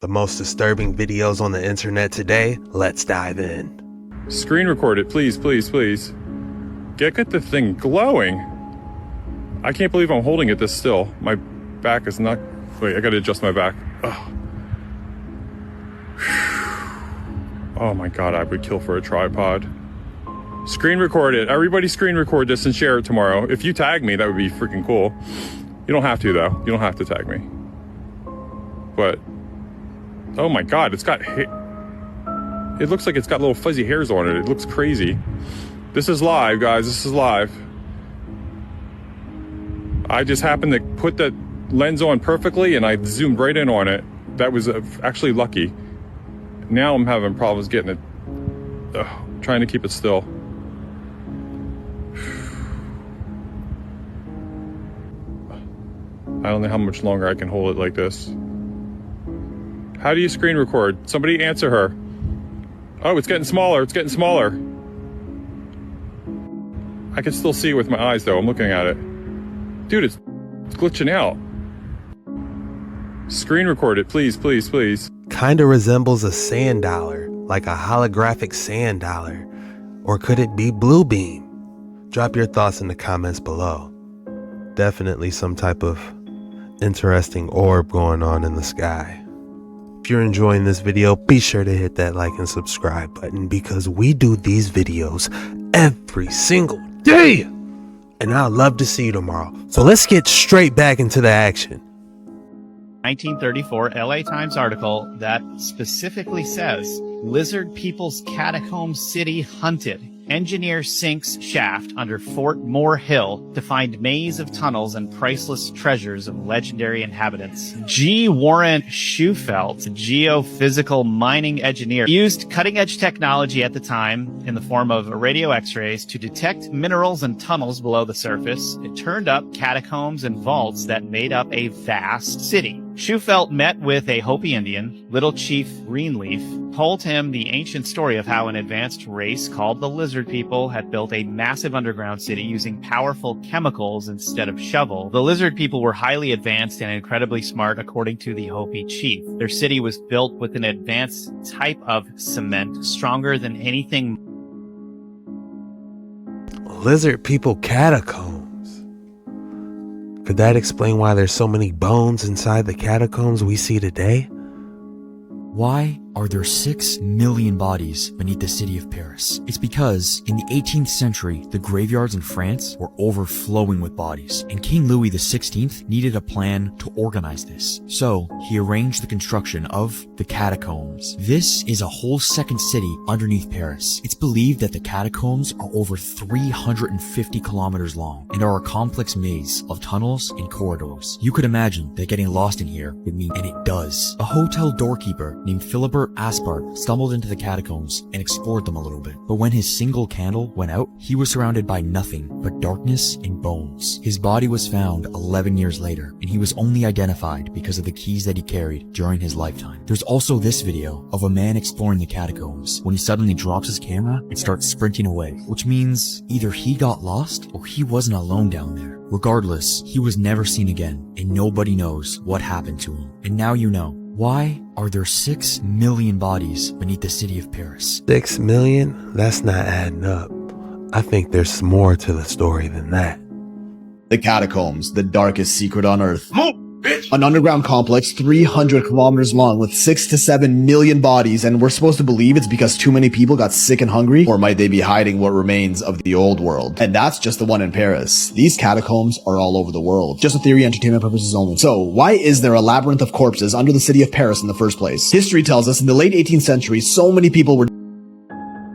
The most disturbing videos on the internet today. Let's dive in. Screen record it, please, please, please. Get the thing glowing. I can't believe I'm holding it this still. My back is not... Wait, I gotta adjust my back. Ugh. Oh my god, I would kill for a tripod. Screen record it. Everybody screen record this and share it tomorrow. If you tag me, that would be freaking cool. You don't have to, though. You don't have to tag me. But... oh my god, it's got... it looks like it's got little fuzzy hairs on it. It looks crazy. This is live, guys. This is live. I just happened to put the lens on perfectly and I zoomed right in on it. That was actually lucky. Now I'm having problems getting it... trying to keep it still. I don't know how much longer I can hold it like this. How do you screen record? Somebody answer her. Oh, it's getting smaller. It's getting smaller. I can still see it with my eyes, though. I'm looking at it. Dude, it's glitching out. Screen record it, please, please, please. Kinda resembles a sand dollar, like a holographic sand dollar. Or could it be Blue Beam? Drop your thoughts in the comments below. Definitely some type of interesting orb going on in the sky. If you're enjoying this video, be sure to hit that like and subscribe button because we do these videos every single day. And I'd love to see you tomorrow. So let's get straight back into the action. 1934 LA Times article that specifically says Lizard People's Catacomb City hunted. Engineer sinks shaft under Fort Moore Hill to find maze of tunnels and priceless treasures of legendary inhabitants. G. Warren Schufelt, a geophysical mining engineer, used cutting-edge technology at the time in the form of radio x-rays to detect minerals and tunnels below the surface. It turned up catacombs and vaults that made up a vast city. Schufelt met with a Hopi Indian, Little Chief Greenleaf, told him the ancient story of how an advanced race called the Lizard People had built a massive underground city using powerful chemicals instead of shovel. The Lizard People were highly advanced and incredibly smart, according to the Hopi chief. Their city was built with an advanced type of cement, stronger than anything. Lizard People catacombs. Could that explain why there's so many bones inside the catacombs we see today? Why are there 6 million bodies beneath the city of Paris? It's because in the 18th century, the graveyards in France were overflowing with bodies, and King Louis XVI needed a plan to organize this. So he arranged the construction of the catacombs. This is a whole second city underneath Paris. It's believed that the catacombs are over 350 kilometers long and are a complex maze of tunnels and corridors. You could imagine that getting lost in here would mean, and it does. A hotel doorkeeper named Philibert Aspart stumbled into the catacombs and explored them a little bit. But when his single candle went out, he was surrounded by nothing but darkness and bones. His body was found 11 years later, and he was only identified because of the keys that he carried during his lifetime. There's also this video of a man exploring the catacombs when he suddenly drops his camera and starts sprinting away, which means either he got lost or he wasn't alone down there. Regardless, he was never seen again, and nobody knows what happened to him. And now you know. Why are there 6 million bodies beneath the city of Paris? 6 million? That's not adding up. I think there's more to the story than that. The catacombs, the darkest secret on Earth. An underground complex 300 kilometers long with 6 to 7 million bodies, and we're supposed to believe it's because too many people got sick and hungry, or might they be hiding what remains of the old world? And that's just the one in Paris. These catacombs are all over the world. Just a theory, entertainment purposes only. So, why is there a labyrinth of corpses under the city of Paris in the first place? History tells us in the late 18th century, so many people were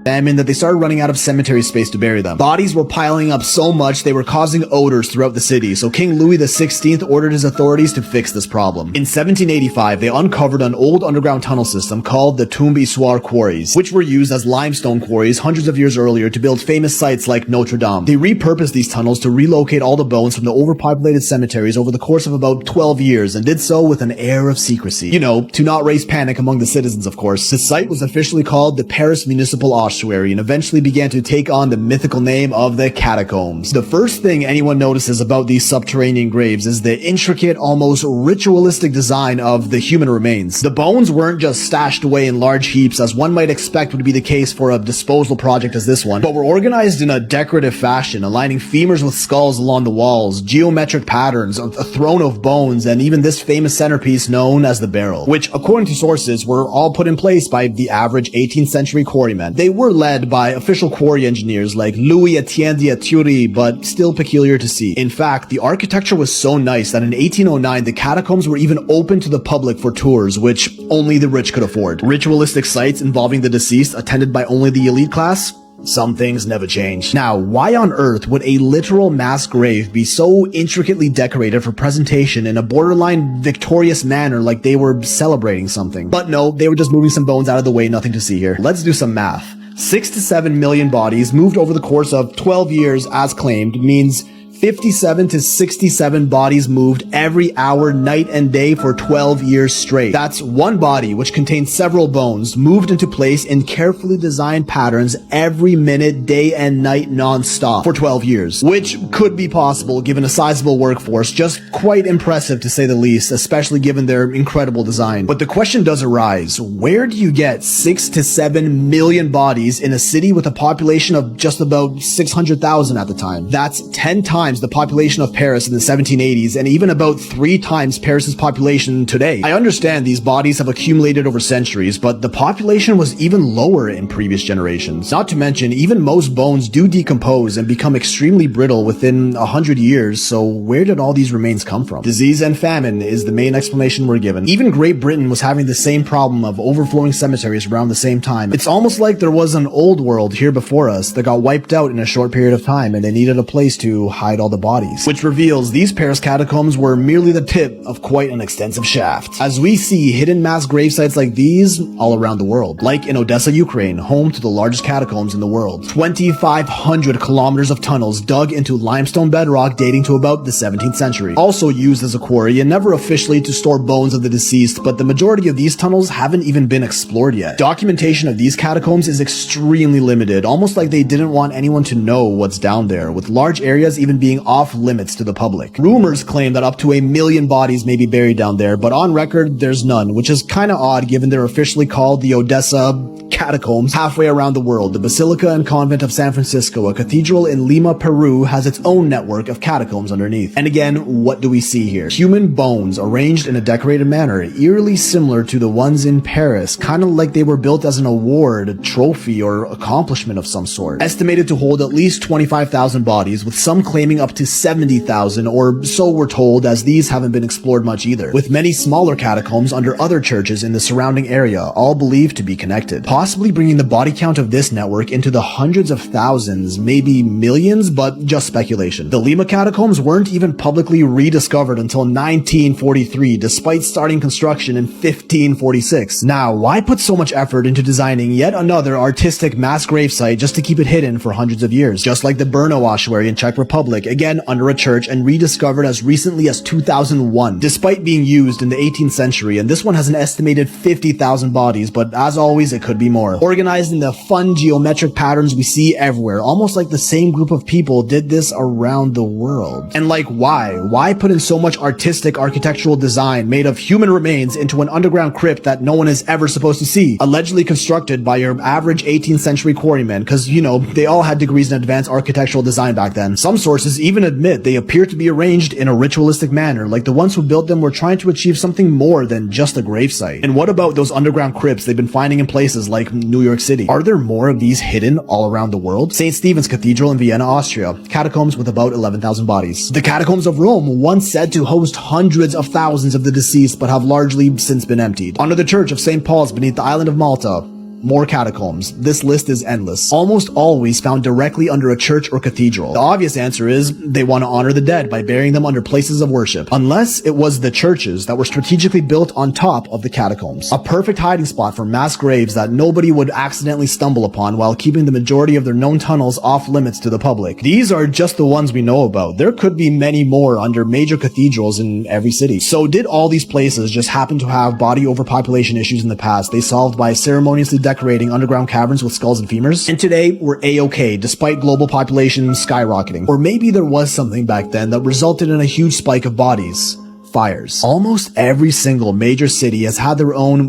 famine that they started running out of cemetery space to bury them. Bodies were piling up so much they were causing odors throughout the city, so King Louis XVI ordered his authorities to fix this problem. In 1785, they uncovered an old underground tunnel system called the Tombe Issoire quarries, which were used as limestone quarries hundreds of years earlier to build famous sites like Notre Dame. They repurposed these tunnels to relocate all the bones from the overpopulated cemeteries over the course of about 12 years, and did so with an air of secrecy. You know, to not raise panic among the citizens, of course. The site was officially called the Paris Municipal Auschwitz. ossuary and eventually began to take on the mythical name of the catacombs. The first thing anyone notices about these subterranean graves is the intricate, almost ritualistic design of the human remains. The bones weren't just stashed away in large heaps as one might expect would be the case for a disposal project as this one, but were organized in a decorative fashion, aligning femurs with skulls along the walls, geometric patterns, a throne of bones, and even this famous centerpiece known as the barrel, which according to sources were all put in place by the average 18th century quarrymen. They were led by official quarry engineers like Louis Etienne d'Aturi, but still peculiar to see. In fact, the architecture was so nice that in 1809 the catacombs were even open to the public for tours, which only the rich could afford. Ritualistic sites involving the deceased attended by only the elite class? Some things never change. Now, why on earth would a literal mass grave be so intricately decorated for presentation in a borderline victorious manner like they were celebrating something? But no, they were just moving some bones out of the way, nothing to see here. Let's do some math. 6 to 7 million bodies moved over the course of 12 years as claimed means 57 to 67 bodies moved every hour, night and day for 12 years straight. That's one body, which contains several bones, moved into place in carefully designed patterns every minute, day and night, non-stop for 12 years. Which could be possible given a sizable workforce, just quite impressive to say the least, especially given their incredible design. But the question does arise, where do you get 6 to 7 million bodies in a city with a population of just about 600,000 at the time? That's 10 times the population of Paris in the 1780s and even about 3 times Paris's population today. I understand these bodies have accumulated over centuries, but the population was even lower in previous generations. Not to mention, even most bones do decompose and become extremely brittle within 100 years, so where did all these remains come from? Disease and famine is the main explanation we're given. Even Great Britain was having the same problem of overflowing cemeteries around the same time. It's almost like there was an old world here before us that got wiped out in a short period of time and they needed a place to hide all the bodies, which reveals these Paris catacombs were merely the tip of quite an extensive shaft, as we see hidden mass grave sites like these all around the world, like in Odessa, Ukraine, home to the largest catacombs in the world. 2,500 kilometers of tunnels dug into limestone bedrock dating to about the 17th century, also used as a quarry and never officially to store bones of the deceased, but the majority of these tunnels haven't even been explored yet. Documentation of these catacombs is extremely limited, almost like they didn't want anyone to know what's down there, with large areas even being off limits to the public. Rumors claim that up to 1 million bodies may be buried down there, but on record, there's none, which is kinda odd given they're officially called the Odessa catacombs halfway around the world. The Basilica and Convent of San Francisco, a cathedral in Lima, Peru, has its own network of catacombs underneath. And again, what do we see here? Human bones arranged in a decorated manner, eerily similar to the ones in Paris, kinda like they were built as an award, a trophy, or accomplishment of some sort. Estimated to hold at least 25,000 bodies, with some claiming up to 70,000, or so we're told, as these haven't been explored much either, with many smaller catacombs under other churches in the surrounding area, all believed to be connected, possibly bringing the body count of this network into the hundreds of thousands, maybe millions, but just speculation. The Lima catacombs weren't even publicly rediscovered until 1943, despite starting construction in 1546. Now, why put so much effort into designing yet another artistic mass gravesite just to keep it hidden for hundreds of years? Just like the Brno ossuary in Czech Republic, again under a church and rediscovered as recently as 2001, despite being used in the 18th century, and this one has an estimated 50,000 bodies, but as always, it could be more. Organized in the fun geometric patterns we see everywhere, almost like the same group of people did this around the world. And like, why? Why put in so much artistic architectural design made of human remains into an underground crypt that no one is ever supposed to see? Allegedly constructed by your average 18th century quarrymen, because, you know, they all had degrees in advanced architectural design back then. Some sources even admit they appear to be arranged in a ritualistic manner, like the ones who built them were trying to achieve something more than just a gravesite. And what about those underground crypts they've been finding in places like New York City? Are there more of these hidden all around the world? St. Stephen's Cathedral in Vienna, Austria, catacombs with about 11,000 bodies. The catacombs of Rome, once said to host hundreds of thousands of the deceased, but have largely since been emptied. Under the Church of St. Paul's beneath the island of Malta, more catacombs. This list is endless. Almost always found directly under a church or cathedral. The obvious answer is they want to honor the dead by burying them under places of worship. Unless it was the churches that were strategically built on top of the catacombs. A perfect hiding spot for mass graves that nobody would accidentally stumble upon while keeping the majority of their known tunnels off limits to the public. These are just the ones we know about. There could be many more under major cathedrals in every city. So did all these places just happen to have body overpopulation issues in the past they solved by ceremoniously decorating decorating underground caverns with skulls and femurs. And today, we're A-okay, despite global population skyrocketing. Or maybe there was something back then that resulted in a huge spike of bodies. Fires. Almost every single major city has had their own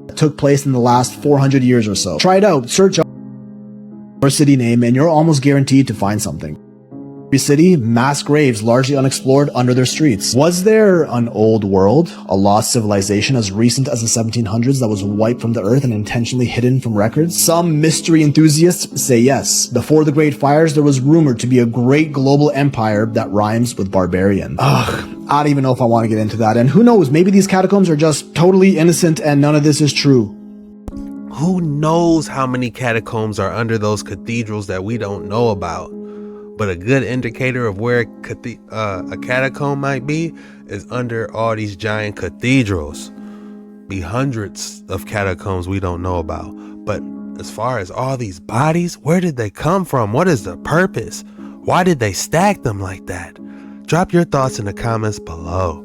that took place in the last 400 years or so. Try it out, search your city name, and you're almost guaranteed to find something. Every city, mass graves largely unexplored under their streets. Was there an old world, a lost civilization as recent as the 1700s that was wiped from the earth and intentionally hidden from records? Some mystery enthusiasts say yes. Before the Great Fires, there was rumored to be a great global empire that rhymes with barbarian. Ugh, I don't even know if I want to get into that. And who knows, maybe these catacombs are just totally innocent and none of this is true. Who knows how many catacombs are under those cathedrals that we don't know about? But a good indicator of where a catacomb might be is under all these giant cathedrals. Be hundreds of catacombs we don't know about. But as far as all these bodies, where did they come from? What is the purpose? Why did they stack them like that? Drop your thoughts in the comments below.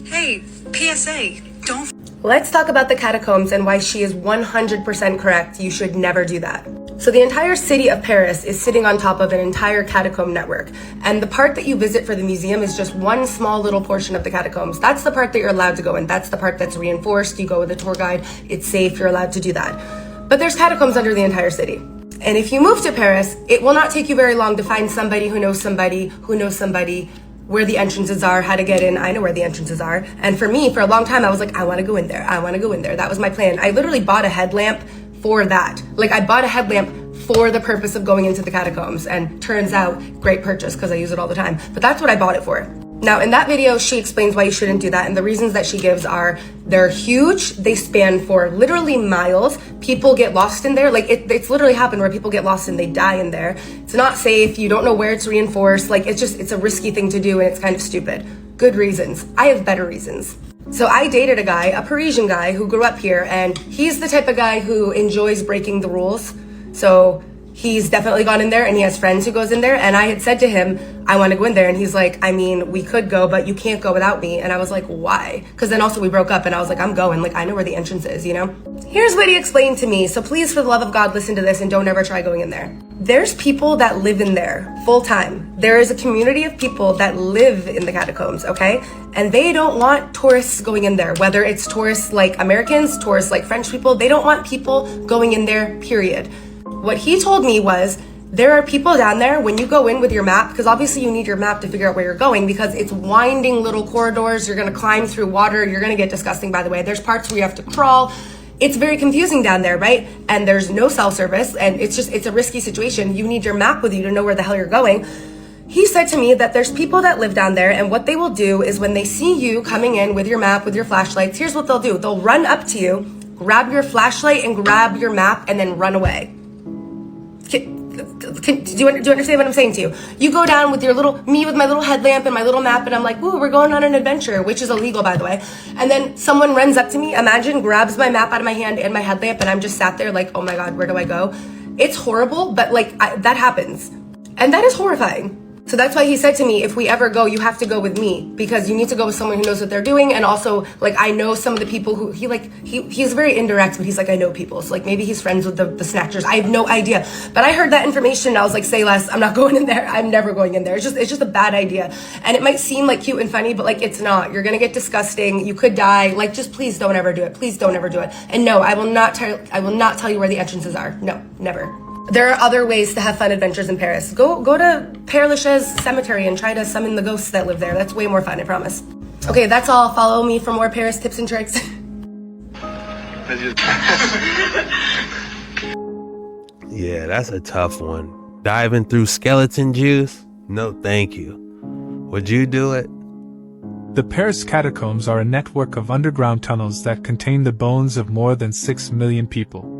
Hey, PSA, don't. Let's talk about the catacombs and why she is 100% correct. You should never do that. So the entire city of Paris is sitting on top of an entire catacomb network. And the part that you visit for the museum is just one small little portion of the catacombs. That's the part that you're allowed to go in. That's the part that's reinforced. You go with a tour guide. It's safe. You're allowed to do that. But there's catacombs under the entire city. And if you move to Paris, it will not take you very long to find somebody who knows somebody who knows somebody, where the entrances are, how to get in. I know where the entrances are. And for me, for a long time, I was like, I want to go in there. I want to go in there. That was my plan. I literally bought a headlamp for that. Like, I bought a headlamp for the purpose of going into the catacombs. And turns out, great purchase because I use it all the time. But that's what I bought it for. Now, in that video, she explains why you shouldn't do that. And the reasons that she gives are, they're huge. They span for literally miles. People get lost in there. Like, it's literally happened where people get lost and they die in there. It's not safe. You don't know where it's reinforced. Like, it's a risky thing to do and it's kind of stupid. Good reasons. I have better reasons. So I dated a guy, a Parisian guy who grew up here, and he's the type of guy who enjoys breaking the rules. So he's definitely gone in there and he has friends who goes in there. And I had said to him, I want to go in there. And he's like, I mean, we could go, but you can't go without me. And I was like, why? Because then also we broke up and I was like, I'm going. Like, I know where the entrance is, you know? Here's what he explained to me. So please, for the love of God, listen to this and don't ever try going in there. There's people that live in there full time. There is a community of people that live in the catacombs, okay? And they don't want tourists going in there, whether it's tourists like Americans, tourists like French people. They don't want people going in there, period. What he told me was, there are people down there, when you go in with your map, because obviously you need your map to figure out where you're going, because it's winding little corridors, you're gonna climb through water, you're gonna get disgusting, by the way. There's parts where you have to crawl. It's very confusing down there, right? And there's no cell service, and it's a risky situation. You need your map with you to know where the hell you're going. He said to me that there's people that live down there, and what they will do is when they see you coming in with your map, with your flashlights, here's what they'll do. They'll run up to you, grab your flashlight and grab your map, and then run away. Do you understand what I'm saying to you? You go down with me with my little headlamp and my little map, and I'm like, ooh, we're going on an adventure, which is illegal, by the way. And then someone runs up to me, imagine, grabs my map out of my hand and my headlamp, and I'm just sat there like, oh my God, where do I go? It's horrible, but like, that happens. And that is horrifying. So that's why he said to me, if we ever go, you have to go with me, because you need to go with someone who knows what they're doing. And also, like, I know some of the people who he's very indirect, but he's like, I know people. So like, maybe he's friends with the snatchers. I have no idea. But I heard that information and I was like, say less. I'm not going in there. I'm never going in there. It's just a bad idea. And it might seem like cute and funny, but like, it's not. You're going to get disgusting. You could die. Like, just please don't ever do it. Please don't ever do it. And no, I will not tell you where the entrances are. No, never. There are other ways to have fun adventures in Paris. Go to Père Lachaise Cemetery and try to summon the ghosts that live there. That's way more fun, I promise. Okay, that's all. Follow me for more Paris tips and tricks. Yeah, that's a tough one. Diving through skeleton juice? No, thank you. Would you do it? The Paris catacombs are a network of underground tunnels that contain the bones of more than 6 million people,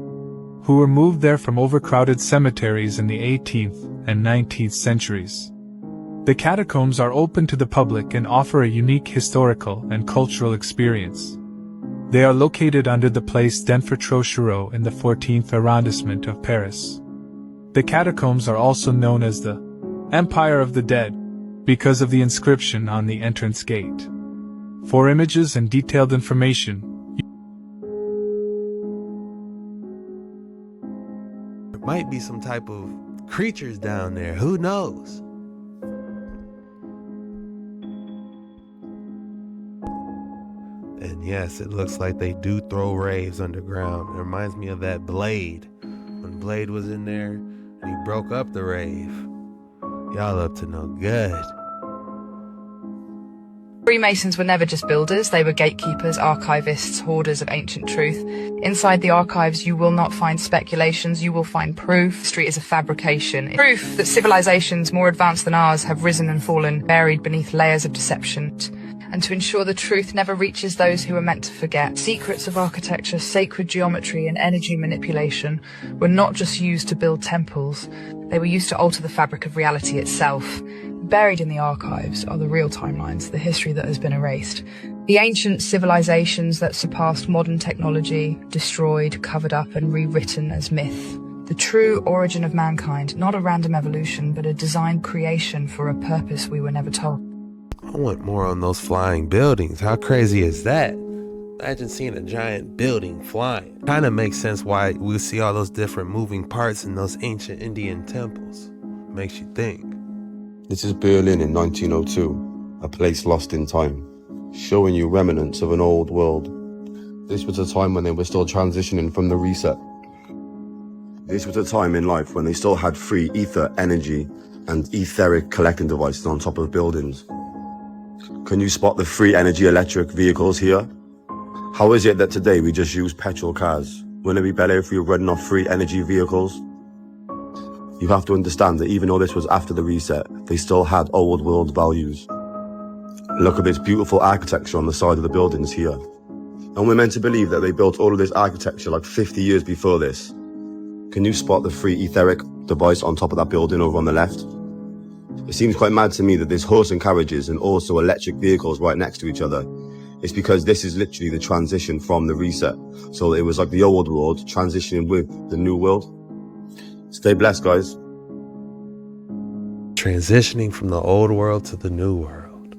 who were moved there from overcrowded cemeteries in the 18th and 19th centuries. The catacombs are open to the public and offer a unique historical and cultural experience. They are located under the Place d'Enfer-Trochereau in the 14th arrondissement of Paris. The catacombs are also known as the Empire of the Dead, because of the inscription on the entrance gate. For images and detailed information, There might be some type of creatures down there, who knows? And yes, it looks like they do throw raves underground. It reminds me of that Blade. When Blade was in there and he broke up the rave. Y'all up to no good. Freemasons were never just builders, they were gatekeepers, archivists, hoarders of ancient truth. Inside the archives, you will not find speculations, you will find proof. History is a fabrication. Proof that civilizations more advanced than ours have risen and fallen, buried beneath layers of deception. And to ensure the truth never reaches those who are meant to forget. Secrets of architecture, sacred geometry, and energy manipulation were not just used to build temples, they were used to alter the fabric of reality itself. Buried in the archives are the real timelines, the history that has been erased. The ancient civilizations that surpassed modern technology, destroyed, covered up, and rewritten as myth. The true origin of mankind, not a random evolution, but a designed creation for a purpose we were never told. I want more on those flying buildings. How crazy is that? Imagine seeing a giant building flying. Kinda makes sense why we see all those different moving parts in those ancient Indian temples. Makes you think. This is Berlin in 1902, a place lost in time, showing you remnants of an old world. This was a time when they were still transitioning from the reset. This was a time in life when they still had free ether energy and etheric collecting devices on top of buildings. Can you spot the free energy electric vehicles here? How is it that today we just use petrol cars? Wouldn't it be better if we were running off free energy vehicles? You have to understand that even though this was after the reset, they still had old world values. Look at this beautiful architecture on the side of the buildings here. And we're meant to believe that they built all of this architecture like 50 years before this. Can you spot the free etheric device on top of that building over on the left? It seems quite mad to me that there's horse and carriages and also electric vehicles right next to each other. It's because this is literally the transition from the reset. So it was like the old world transitioning with the new world. Stay blessed, guys. Transitioning from the old world to the new world.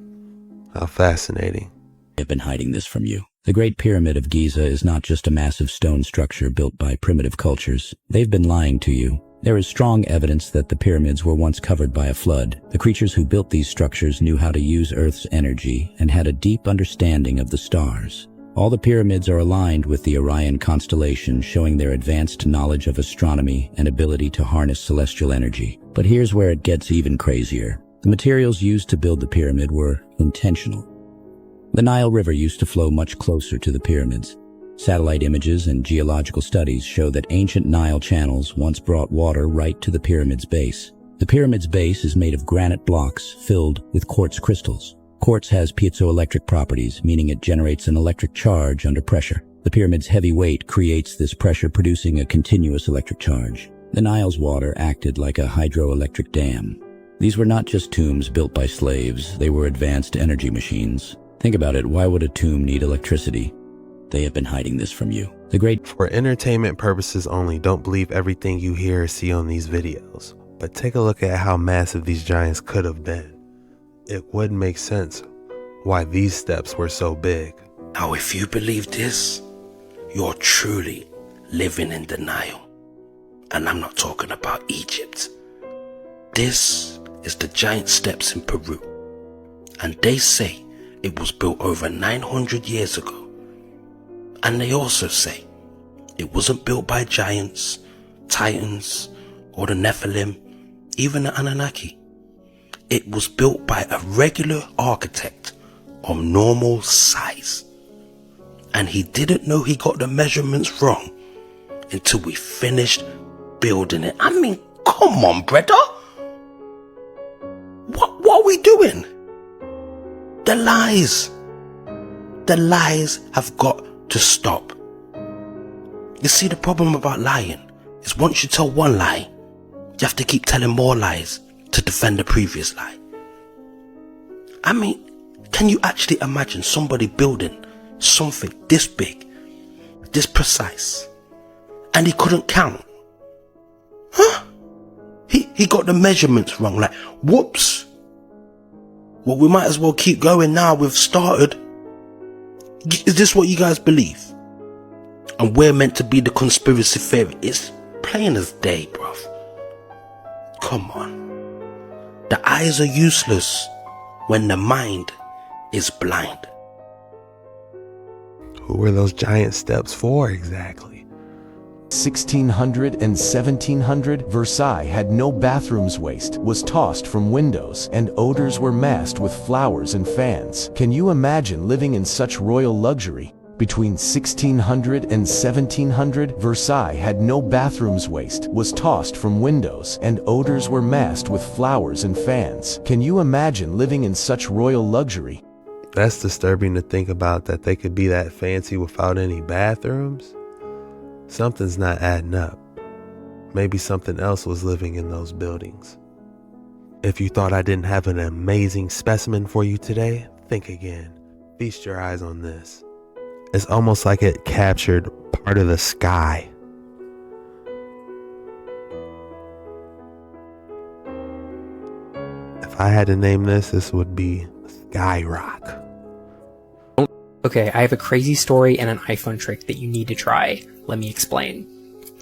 How fascinating. I've been hiding this from you. The Great Pyramid of Giza is not just a massive stone structure built by primitive cultures. They've been lying to you. There is strong evidence that the pyramids were once covered by a flood. The creatures who built these structures knew how to use Earth's energy and had a deep understanding of the stars. All the pyramids are aligned with the Orion constellation, showing their advanced knowledge of astronomy and ability to harness celestial energy. But here's where it gets even crazier. The materials used to build the pyramid were intentional. The Nile River used to flow much closer to the pyramids. Satellite images and geological studies show that ancient Nile channels once brought water right to the pyramid's base. The pyramid's base is made of granite blocks filled with quartz crystals. Quartz has piezoelectric properties, meaning it generates an electric charge under pressure. The pyramid's heavy weight creates this pressure, producing a continuous electric charge. The Nile's water acted like a hydroelectric dam. These were not just tombs built by slaves, they were advanced energy machines. Think about it, why would a tomb need electricity? They have been hiding this from you. For entertainment purposes only, don't believe everything you hear or see on these videos. But take a look at how massive these giants could have been. It would make sense why these steps were so big. Now, if you believe this, you're truly living in denial. And I'm not talking about Egypt. This is the giant steps in Peru. And they say it was built over 900 years ago. And they also say it wasn't built by giants, titans, or the Nephilim, even the Anunnaki. It was built by a regular architect of normal size. And he didn't know he got the measurements wrong until we finished building it. I mean, come on, brother. What are we doing? The lies. The lies have got to stop. You see, the problem about lying is once you tell one lie, you have to keep telling more lies to defend the previous lie. I mean, can you actually imagine somebody building something this big, this precise, and he couldn't count? Huh? He got the measurements wrong, like, whoops. Well, we might as well keep going now, we've started. Is this what you guys believe? And we're meant to be the conspiracy theory. It's plain as day, bruv. Come on. The eyes are useless when the mind is blind. Who were those giant steps for exactly? 1600 and 1700, Versailles had no bathrooms. Waste was tossed from windows, and odors were masked with flowers and fans. Can you imagine living in such royal luxury? Between 1600 and 1700, Versailles had no bathrooms. Waste was tossed from windows, and odors were masked with flowers and fans. Can you imagine living in such royal luxury? That's disturbing to think about, that they could be that fancy without any bathrooms. Something's not adding up. Maybe something else was living in those buildings. If you thought I didn't have an amazing specimen for you today, think again. Feast your eyes on this. It's almost like it captured part of the sky. If I had to name this, this would be Sky Rock. Okay, I have a crazy story and an iPhone trick that you need to try. Let me explain.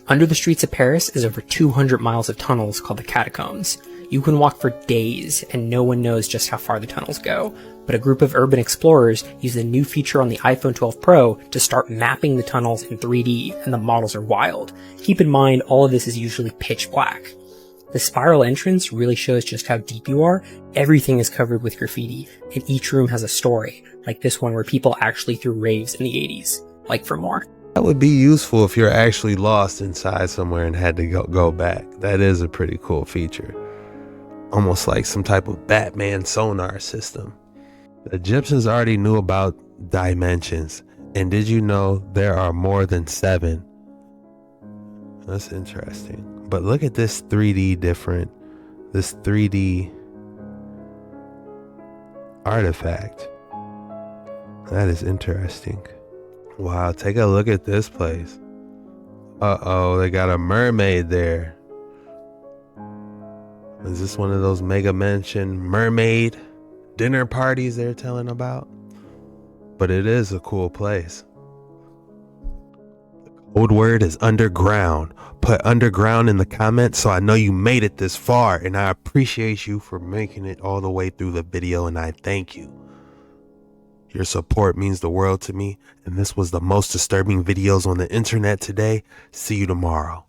Under the streets of Paris is over 200 miles of tunnels called the catacombs. You can walk for days and no one knows just how far the tunnels go, but a group of urban explorers used a new feature on the iPhone 12 Pro to start mapping the tunnels in 3D, and the models are wild. Keep in mind, all of this is usually pitch black. The spiral entrance really shows just how deep you are. Everything is covered with graffiti, and each room has a story, like this one where people actually threw raves in the 80s. Like for more. That would be useful if you're actually lost inside somewhere and had to go back. That is a pretty cool feature. Almost like some type of Batman sonar system. The Egyptians already knew about dimensions. And did you know there are more than 7? That's interesting. But look at this 3D artifact. That is interesting. Wow, take a look at this place. Uh-oh, they got a mermaid there. Is this one of those mega mansion mermaid dinner parties they're telling about? But it is a cool place. The code word is underground. Put underground in the comments so I know you made it this far, and I appreciate you for making it all the way through the video, and I thank you. Your support means the world to me, and this was the most disturbing videos on the internet today. See you tomorrow.